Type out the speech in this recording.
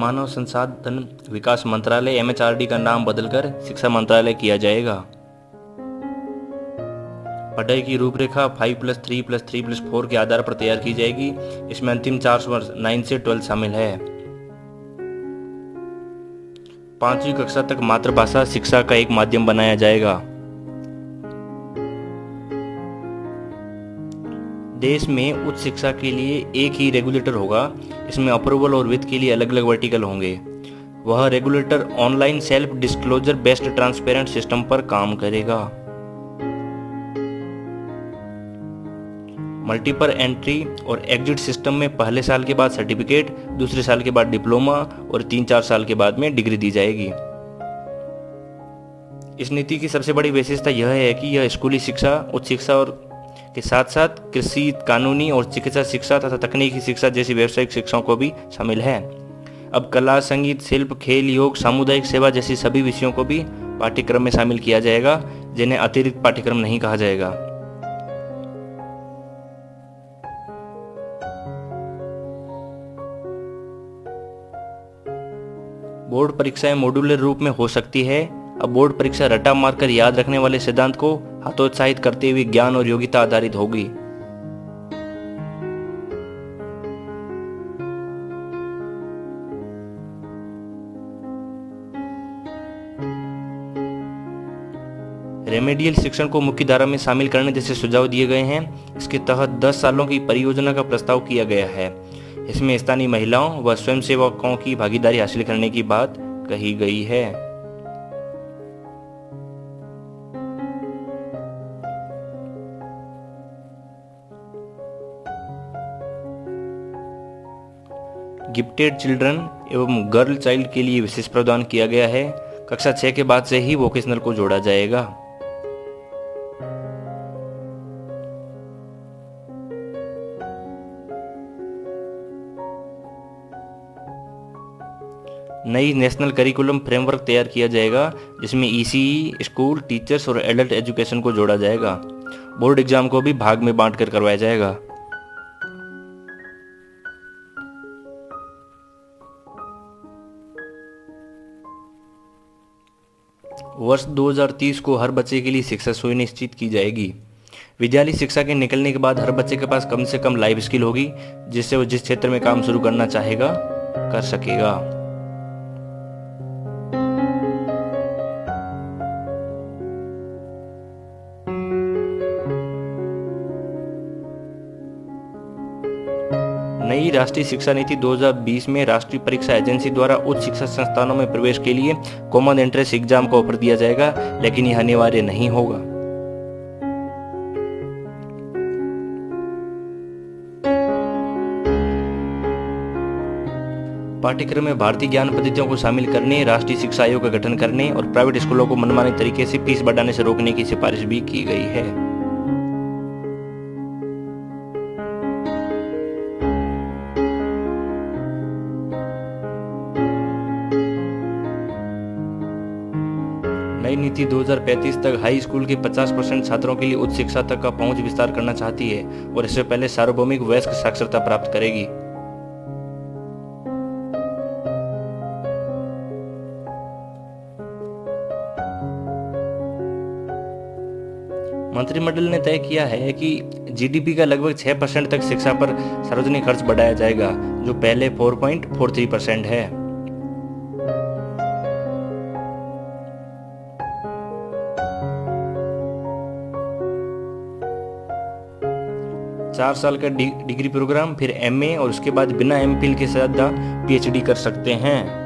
मानव संसाधन विकास मंत्रालय MHRD का नाम बदलकर शिक्षा मंत्रालय किया जाएगा। पढ़ाई की रूपरेखा 5+3+3+4 के आधार पर तैयार की जाएगी। इसमें अंतिम 4 वर्ष 9 से 12 शामिल है। 5वीं कक्षा तक मातृभाषा शिक्षा का एक माध्यम बनाया जाएगा। देश में उच्च शिक्षा के लिए एक ही रेगुलेटर होगा। इसमें अप्रूवल और वित्त के लिए अलग अलग वर्टिकल होंगे। वह regulator online self disclosure based transparent system पर काम करेगा। मल्टीपल एंट्री और एग्जिट सिस्टम में पहले साल के बाद सर्टिफिकेट, दूसरे साल के बाद डिप्लोमा और 3-4 साल के बाद में डिग्री दी जाएगी। इस नीति की सबसे बड़ी विशेषता यह है कि यह स्कूली शिक्षा, उच्च शिक्षा और के साथ साथ कृषि, कानूनी और चिकित्सा शिक्षा तथा तकनीकी शिक्षा जैसी व्यावसायिक शिक्षाओं को भी शामिल है। अब कला, संगीत, शिल्प, खेल, योग, सामुदायिक सेवा जैसी सभी विषयों को भी पाठ्यक्रम में शामिल किया जाएगा, जिन्हें अतिरिक्त पाठ्यक्रम नहीं कहा जाएगा। बोर्ड परीक्षाएं मॉड्यूलर रूप में हो सकती है। अब बोर्ड परीक्षा रट्टा मारकर याद रखने वाले सिद्धांत को हतोत्साहित करते हुए ज्ञान और योग्यता आधारित होगी। रेमेडियल शिक्षण को मुख्य धारा में शामिल करने जैसे सुझाव दिए गए हैं। इसके तहत 10 सालों की परियोजना का प्रस्ताव किया गया है। इसमें स्थानीय महिलाओं व स्वयंसेवकों की भागीदारी हासिल करने की बात कही गई है। गिफ्टेड चिल्ड्रन एवं गर्ल चाइल्ड के लिए विशेष प्रावधान किया गया है। कक्षा 6 के बाद से ही वोकेशनल को जोड़ा जाएगा। नई नेशनल करिकुलम फ्रेमवर्क तैयार किया जाएगा, जिसमें ECE, स्कूल, टीचर्स और एडल्ट एजुकेशन को जोड़ा जाएगा। बोर्ड एग्जाम को भी भाग में बांटकर करवाया जाएगा। वर्ष 2030 को हर बच्चे के लिए शिक्षा सुनिश्चित की जाएगी। विद्यालय शिक्षा के निकलने के बाद हर बच्चे के पास कम से कम लाइफ स्किल होगी, जिससे वो जिस क्षेत्र में काम शुरू करना चाहेगा कर सकेगा। नई राष्ट्रीय शिक्षा नीति 2020 में राष्ट्रीय परीक्षा एजेंसी द्वारा उच्च शिक्षा संस्थानों में प्रवेश के लिए कॉमन एंट्रेंस एग्जाम का ऑफर दिया जाएगा, लेकिन यह अनिवार्य नहीं होगा। पाठ्यक्रम में भारतीय ज्ञान पद्धतियों को शामिल करने, राष्ट्रीय शिक्षा आयोग का गठन करने और प्राइवेट स्कूलों को मनमाने तरीके से फीस बढ़ाने से रोकने की सिफारिश भी की गई है। नई नीति 2035 तक हाई स्कूल के 50% छात्रों के लिए उच्च शिक्षा तक का पहुंच विस्तार करना चाहती है और इससे पहले सार्वभौमिक वयस्क साक्षरता प्राप्त करेगी। मंत्रिमंडल ने तय किया है कि GDP का लगभग 6% तक शिक्षा पर सार्वजनिक खर्च बढ़ाया जाएगा, जो पहले 4.43% है। 4 साल का डिग्री प्रोग्राम, फिर MA और उसके बाद बिना MPhil के साथ PhD कर सकते हैं।